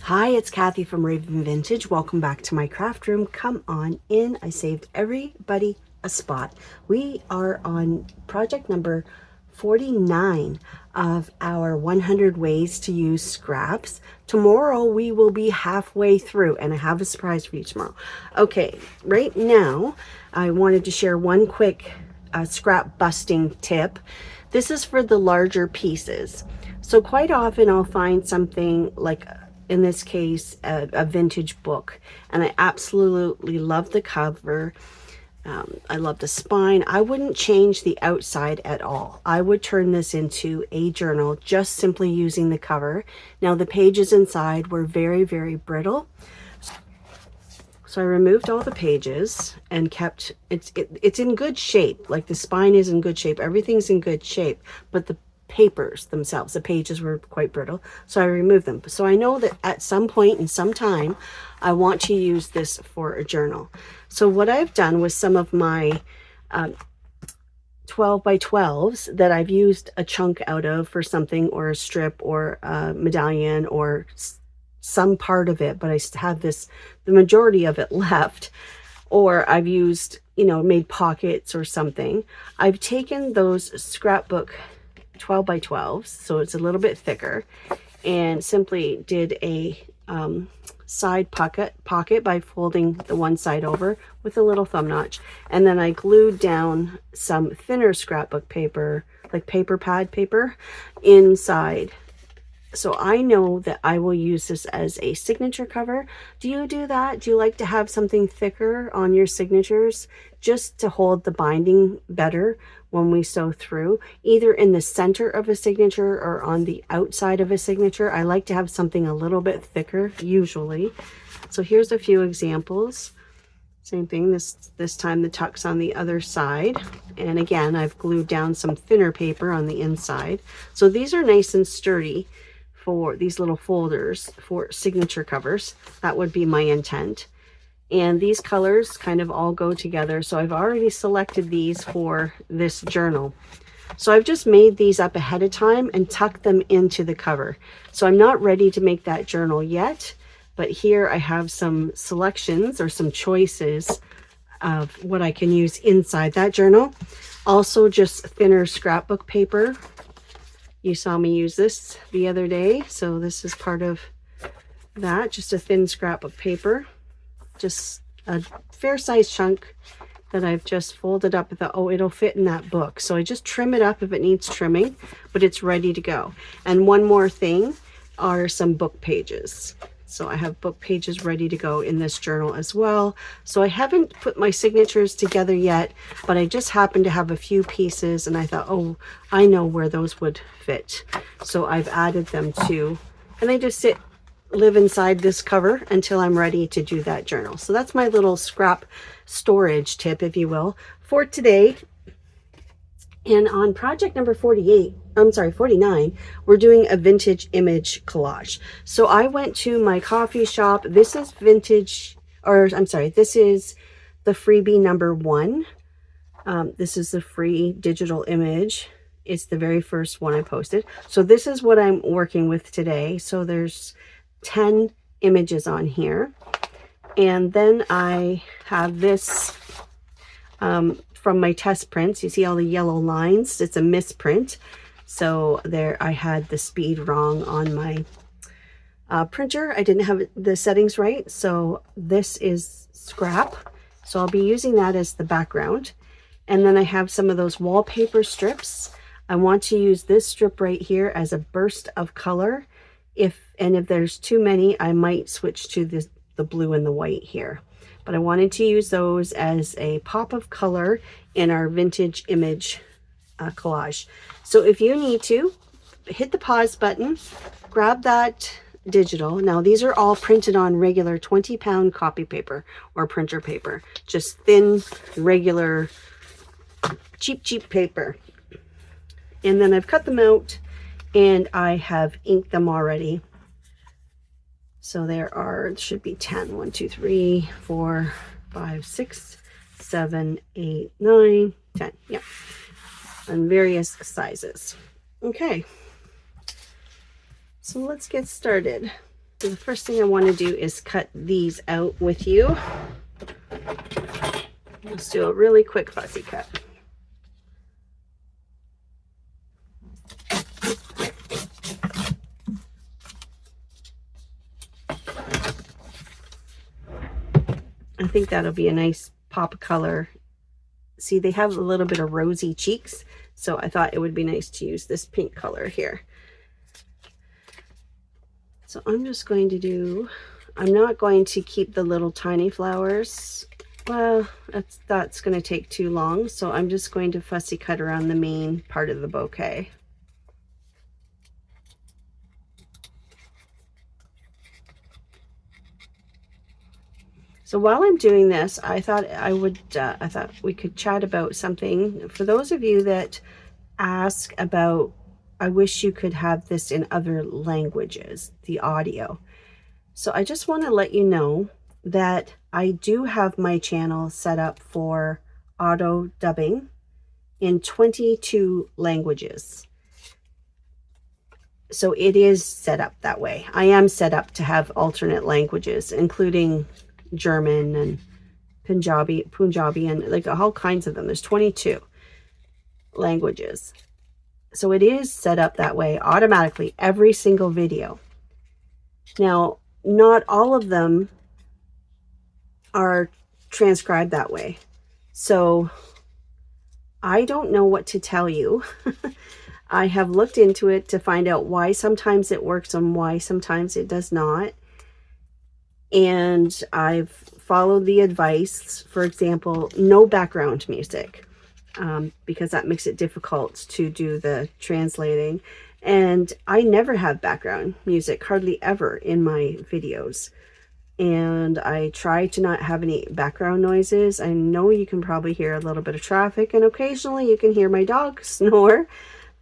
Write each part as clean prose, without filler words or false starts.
Hi, it's Kathy from Raven Vintage. Welcome back to my craft room. Come on in. I saved everybody a spot. We are on project number 49 of our 100 ways to use scraps. Tomorrow we will be halfway through and I have a surprise for you tomorrow. Okay, right now I wanted to share one quick scrap busting tip. This is for the larger pieces. So quite often I'll find something like, in this case, a vintage book, and I absolutely love the cover. I love the spine. I wouldn't change the outside at all. I would turn this into a journal just simply using the cover. Now the pages inside were very, very brittle. So I removed all the pages and kept, it's in good shape. Like the spine is in good shape. Everything's in good shape, but the papers themselves, the pages were quite brittle. So I removed them. So I know that at some point in some time, I want to use this for a journal. So what I've done with some of my 12 by 12s that I've used a chunk out of for something, or a strip or a medallion or some part of it, but I have the majority of it left, or I've used, made pockets or something. I've taken those scrapbook 12 by 12s, so it's a little bit thicker, and simply did a side pocket by folding the one side over with a little thumb notch, and then I glued down some thinner scrapbook paper, like paper pad paper, inside. So I know that I will use this as a signature cover. Do you do that? Do you like to have something thicker on your signatures just to hold the binding better when we sew through, either in the center of a signature or on the outside of a signature? I like to have something a little bit thicker usually. So here's a few examples. Same thing, this time the tuck's on the other side. And again, I've glued down some thinner paper on the inside. So these are nice and sturdy for these little folders for signature covers. That would be my intent. And these colors kind of all go together. So I've already selected these for this journal. So I've just made these up ahead of time and tucked them into the cover. So I'm not ready to make that journal yet, but here I have some selections or some choices of what I can use inside that journal. Also just thinner scrapbook paper. You saw me use this the other day, so this is part of that, just a thin scrap of paper, just a fair size chunk that I've just folded up with it'll fit in that book. So I just trim it up if it needs trimming, but it's ready to go. And one more thing are some book pages. So I have book pages ready to go in this journal as well. So I haven't put my signatures together yet, but I just happened to have a few pieces and I thought, oh, I know where those would fit. So I've added them too. And they just live inside this cover until I'm ready to do that journal. So that's my little scrap storage tip, if you will, for today. And on project number 49, we're doing a vintage image collage. So I went to my coffee shop. This is vintage, or I'm sorry, this is the freebie number 1. This is the free digital image. It's the very first one I posted. So this is what I'm working with today. So there's 10 images on here. And then I have this from my test prints. You see all the yellow lines? It's a misprint. So there I had the speed wrong on my printer. I didn't have the settings right. So this is scrap. So I'll be using that as the background. And then I have some of those wallpaper strips. I want to use this strip right here as a burst of color. If there's too many, I might switch to the blue and the white here. But I wanted to use those as a pop of color in our vintage image collage. So if you need to, hit the pause button, grab that digital. Now these are all printed on regular 20-pound copy paper or printer paper, just thin, regular, cheap paper. And then I've cut them out and I have inked them already. So there should be 10. 1, 2, 3, 4, 5, 6, 7, 8, 9, 10. Yep. And various sizes. Okay. So let's get started. So the first thing I want to do is cut these out with you. Let's do a really quick fussy cut. I think that'll be a nice pop of color. See, they have a little bit of rosy cheeks, so I thought it would be nice to use this pink color here. So I'm just going to do, I'm not going to keep the little tiny flowers. Well, that's going to take too long, so I'm just going to fussy cut around the main part of the bouquet. So while I'm doing this, I thought we could chat about something. For those of you that ask about, I wish you could have this in other languages, the audio. So I just want to let you know that I do have my channel set up for auto dubbing in 22 languages. So it is set up that way. I am set up to have alternate languages, including German and Punjabi, and like all kinds of them. There's 22 languages. So it is set up that way automatically, every single video. Now, not all of them are transcribed that way. So I don't know what to tell you. I have looked into it to find out why sometimes it works and why sometimes it does not. And I've followed the advice, for example, no background music, because that makes it difficult to do the translating. And I never have background music, hardly ever, in my videos. And I try to not have any background noises. I know you can probably hear a little bit of traffic, and occasionally you can hear my dog snore.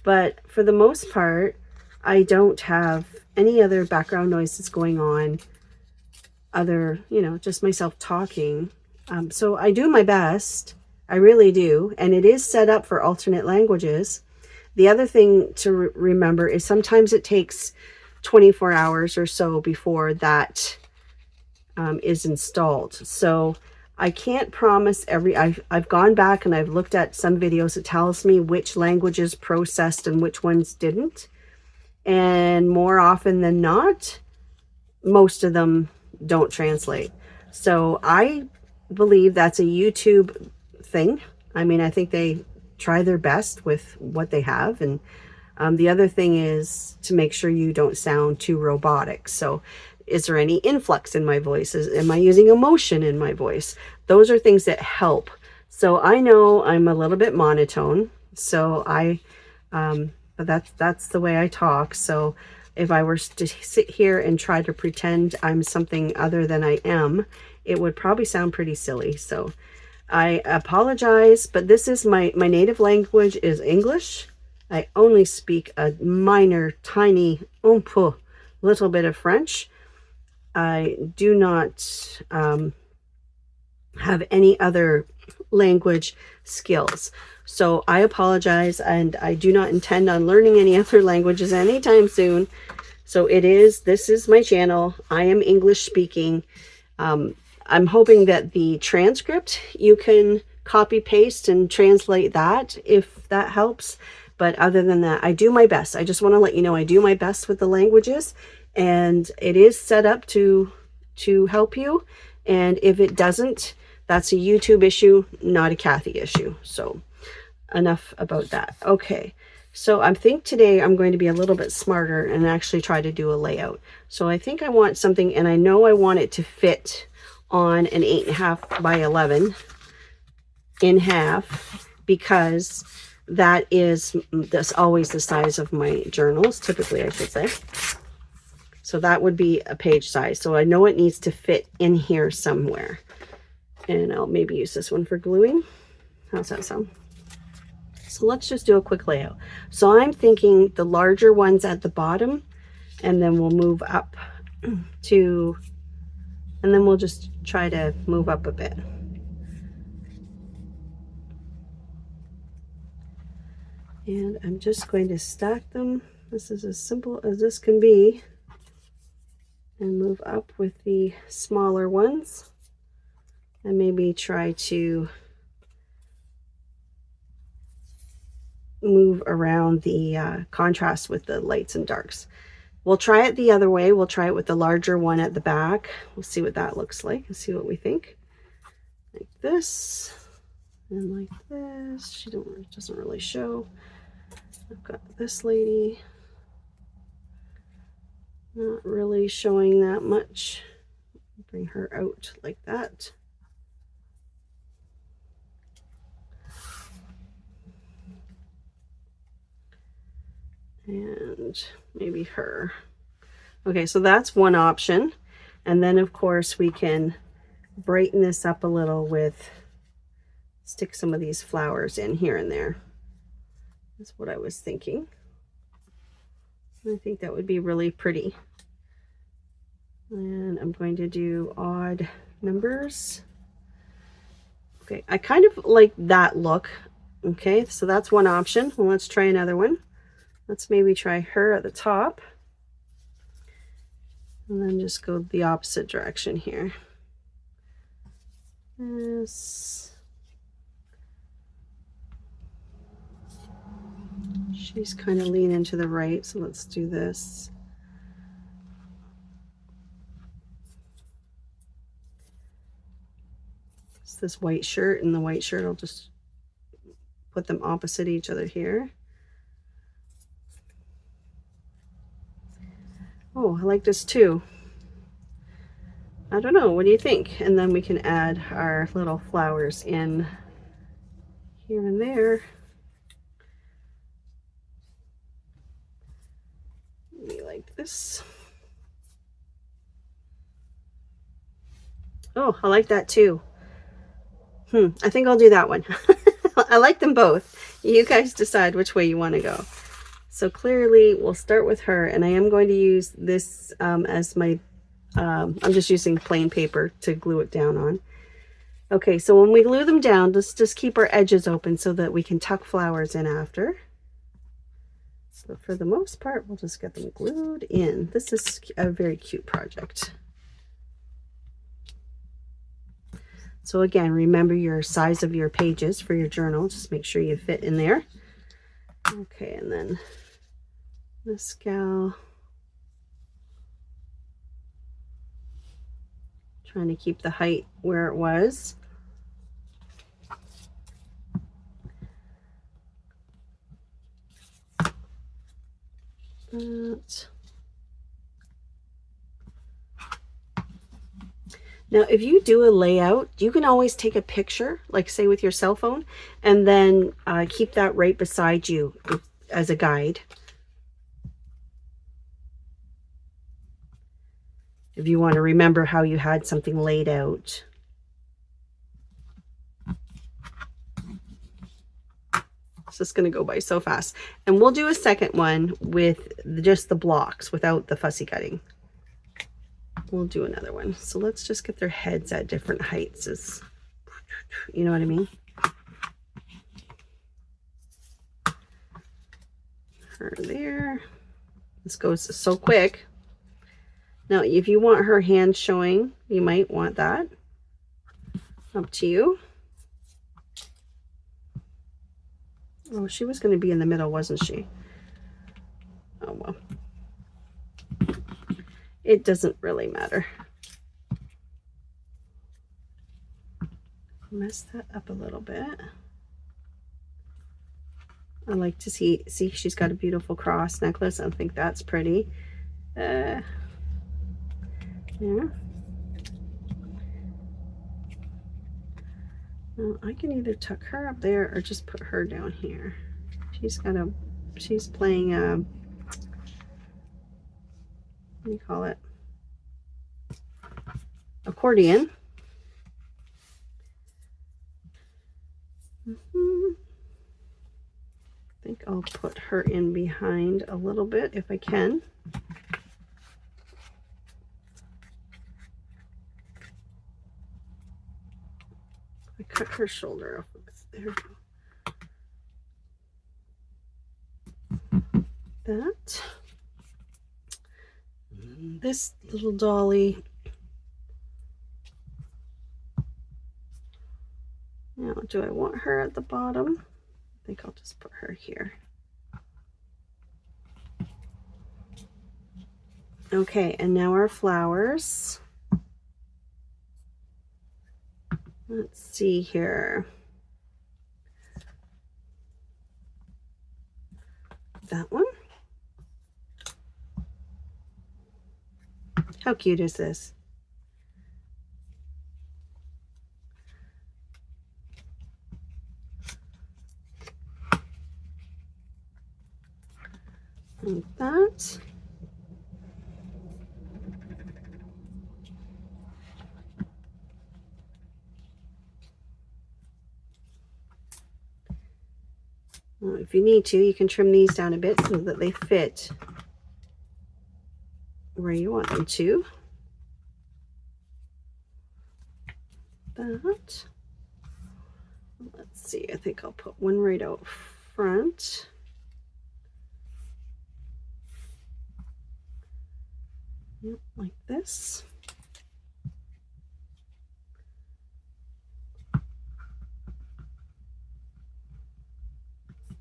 But for the most part, I don't have any other background noises going on, other, just myself talking. So I do my best. I really do. And it is set up for alternate languages. The other thing to remember is sometimes it takes 24 hours or so before that is installed. So I can't promise I've gone back and I've looked at some videos that tells me which languages processed and which ones didn't. And more often than not, most of them don't translate. So I believe that's a YouTube thing. I mean, I think they try their best with what they have. And the other thing is to make sure you don't sound too robotic. So is there any influx in my voice? Am I using emotion in my voice? Those are things that help. So I know I'm a little bit monotone. So but that's the way I talk. So if I were to sit here and try to pretend I'm something other than I am, it would probably sound pretty silly. So I apologize, but this is my native language is English. I only speak a minor, tiny, little bit of French. I do not have any other language skills. So I apologize, and I do not intend on learning any other languages anytime soon. So this is my channel. I am English speaking. I'm hoping that the transcript, you can copy paste and translate that if that helps. But other than that, I do my best. I just want to let you know I do my best with the languages, and it is set up to help you. And if it doesn't, that's a YouTube issue, not a Kathy issue. So enough about that. Okay, so I think today I'm going to be a little bit smarter and actually try to do a layout. So I think I want something, and I know I want it to fit on an 8.5 by 11 in half, because that's always the size of my journals, typically, I should say. So that would be a page size. So I know it needs to fit in here somewhere. And I'll maybe use this one for gluing. How's that sound? So let's just do a quick layout. So I'm thinking the larger ones at the bottom, and then we'll move up to, and then we'll just try to move up a bit. And I'm just going to stack them. This is as simple as this can be. and move up with the smaller ones, and maybe try to move around the contrast with the lights and darks. We'll try it the other way. We'll try it with the larger one at the back. We'll see what that looks like and see what we think. Like this and like this. She doesn't really show. I've got this lady. Not really showing that much. Bring her out like that. And maybe her. Okay, so that's one option. And then of course we can brighten this up a little with, stick some of these flowers in here and there. That's what I was thinking. I think that would be really pretty. And I'm going to do odd numbers. Okay, I kind of like that look. Okay, so that's one option. Well, let's try another one. Let's maybe try her at the top. And then just go the opposite direction here. This. She's kind of leaning to the right, so let's do this. It's this white shirt, and the white shirt, I'll just put them opposite each other here. Oh, I like this too. I don't know, what do you think? And then we can add our little flowers in here and there. Maybe like this. Oh, I like that too. I think I'll do that one. I like them both. You guys decide which way you want to go. So clearly we'll start with her, and I am going to use this as my, I'm just using plain paper to glue it down on. Okay, so when we glue them down, let's just keep our edges open so that we can tuck flowers in after. But for the most part, we'll just get them glued in. This is a very cute project. So again, remember your size of your pages for your journal. Just make sure you fit in there. Okay, and then this gal. Trying to keep the height where it was. That. Now, if you do a layout, you can always take a picture, like say with your cell phone, and then keep that right beside you as a guide. If you want to remember how you had something laid out. It's just going to go by so fast. And we'll do a second one with just the blocks without the fussy cutting. We'll do another one. So let's just get their heads at different heights. You know what I mean? Her there. This goes so quick. Now, if you want her hand showing, you might want that. Up to you. Oh, she was going to be in the middle, wasn't she? Oh, well. It doesn't really matter. Mess that up a little bit. I like to see she's got a beautiful cross necklace. I think that's pretty. Yeah. Well, I can either tuck her up there or just put her down here. She's playing what do you call it? Accordion. I think I'll put her in behind a little bit if I can. I cut her shoulder off. There we go. That. And this little dolly. Now, do I want her at the bottom? I think I'll just put her here. Okay, and now our flowers. Let's see here. That one. How cute is this? Like that. Well, if you need to, you can trim these down a bit so that they fit where you want them to. That. Let's see, I think I'll put one right out front. Yep, like this.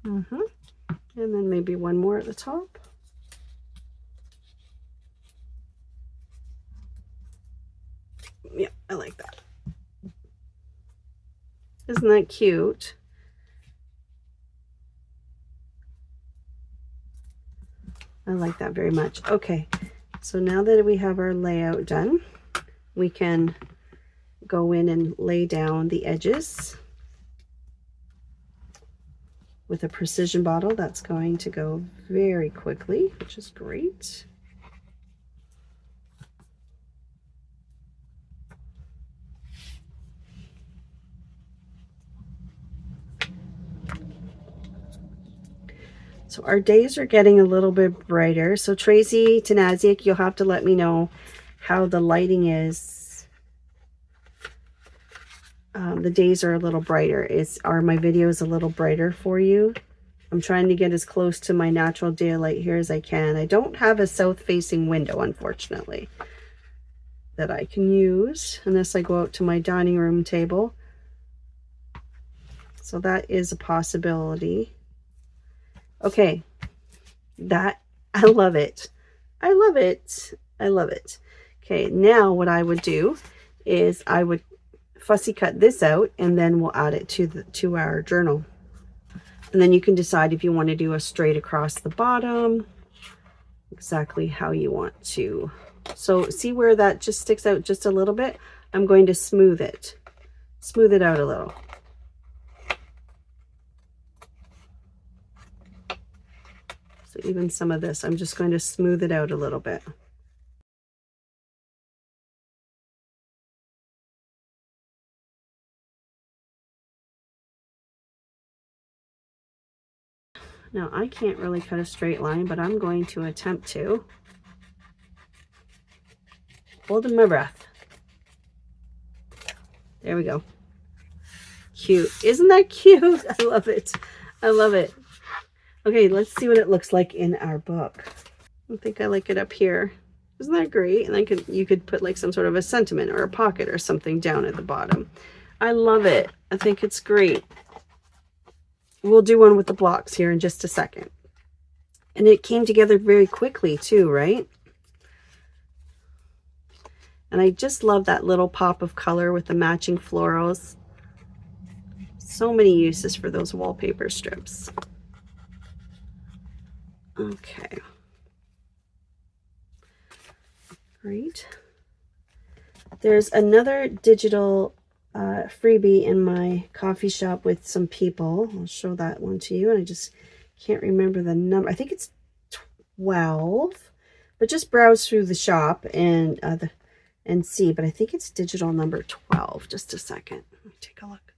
And then maybe one more at the top. Yeah, I like that. Isn't that cute? I like that very much. Okay, so now that we have our layout done, we can go in and lay down the edges with a precision bottle. That's going to go very quickly, which is great. So our days are getting a little bit brighter. So Tracy Tanaziak, you'll have to let me know how the lighting is. The days are a little brighter. Are my videos a little brighter for you? I'm trying to get as close to my natural daylight here as I can. I don't have a south-facing window, unfortunately, that I can use unless I go out to my dining room table. So that is a possibility. Okay, I love it. I love it. I love it. Okay, now what I would do is I would fussy cut this out, and then we'll add it to our journal. And then you can decide if you want to do a straight across the bottom, exactly how you want to. So see where that just sticks out just a little bit? I'm going to smooth it out a little. So even some of this, I'm just going to smooth it out a little bit. Now I can't really cut a straight line, but I'm going to attempt to. Holding my breath. There we go. Cute. Isn't that cute? I love it. I love it. Okay, let's see what it looks like in our book. I think I like it up here. Isn't that great? And you could put like some sort of a sentiment or a pocket or something down at the bottom. I love it. I think it's great. We'll do one with the blocks here in just a second. And it came together very quickly too, right? And I just love that little pop of color with the matching florals. So many uses for those wallpaper strips. Okay. Great. There's another digital freebie in my coffee shop with some people. I'll show that one to you. And I just can't remember the number. I think it's 12. But just browse through the shop and see. But I think it's digital number 12. Just a second. Let me take a look.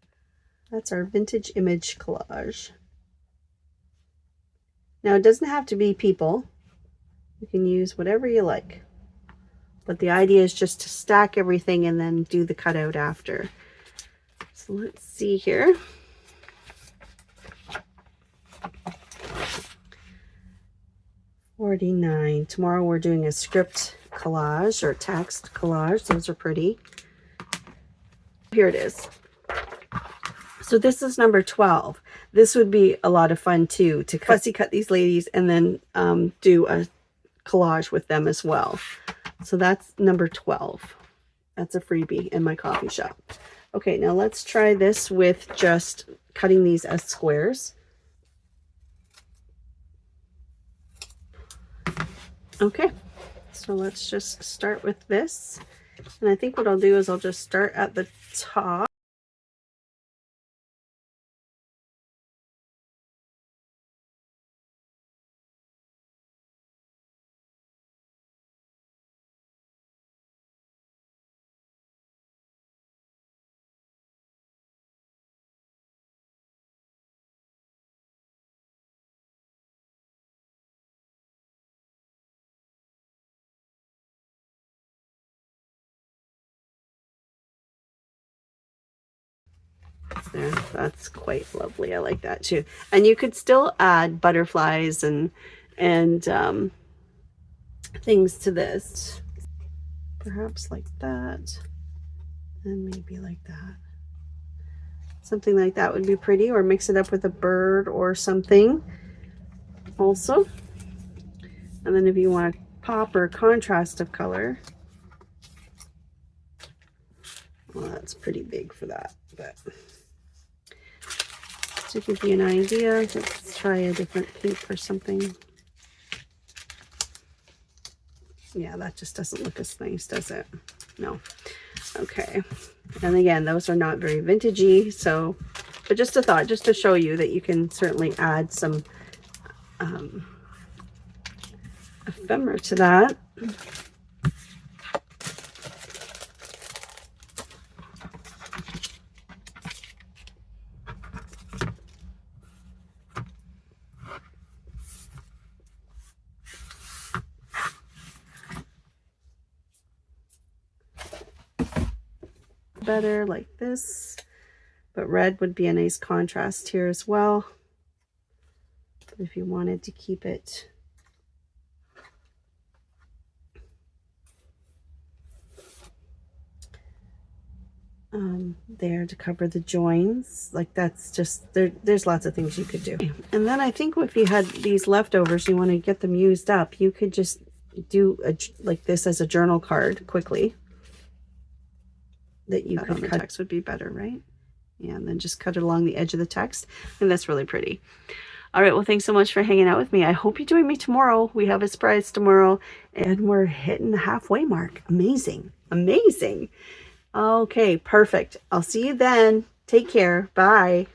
That's our vintage image collage. Now, it doesn't have to be people. You can use whatever you like. But the idea is just to stack everything and then do the cutout after. So let's see here. $49. Tomorrow we're doing a script collage or text collage. Those are pretty. Here it is. So this is number 12. This would be a lot of fun too, to fussy cut these ladies and then do a collage with them as well. So that's number 12. That's a freebie in my coffee shop. Okay, now let's try this with just cutting these as squares. Okay, so let's just start with this. And I think what I'll do is I'll just start at the top. There, that's quite lovely. I like that too. And you could still add butterflies and things to this. Perhaps like that, and maybe like that. Something like that would be pretty, or mix it up with a bird or something also. And then if you want a pop or contrast of color, well, that's pretty big for that, but to give you an idea, let's try a different pink or something. Yeah, that just doesn't look as nice, does it? No. Okay. And again, those are not very vintagey, so, but just a thought, just to show you that you can certainly add some ephemera to that. Better like this, but red would be a nice contrast here as well. If you wanted to keep it there to cover the joins, like that's just there's lots of things you could do. And then I think if you had these leftovers, you want to get them used up, you could just do like this as a journal card quickly that you could cut. Text would be better, right? Yeah, and then just cut it along the edge of the text, and that's really pretty. All right, well, thanks so much for hanging out with me. I hope you join me tomorrow. We have a surprise tomorrow, and we're hitting the halfway mark. Amazing, amazing. Okay, perfect. I'll see you then. Take care. Bye.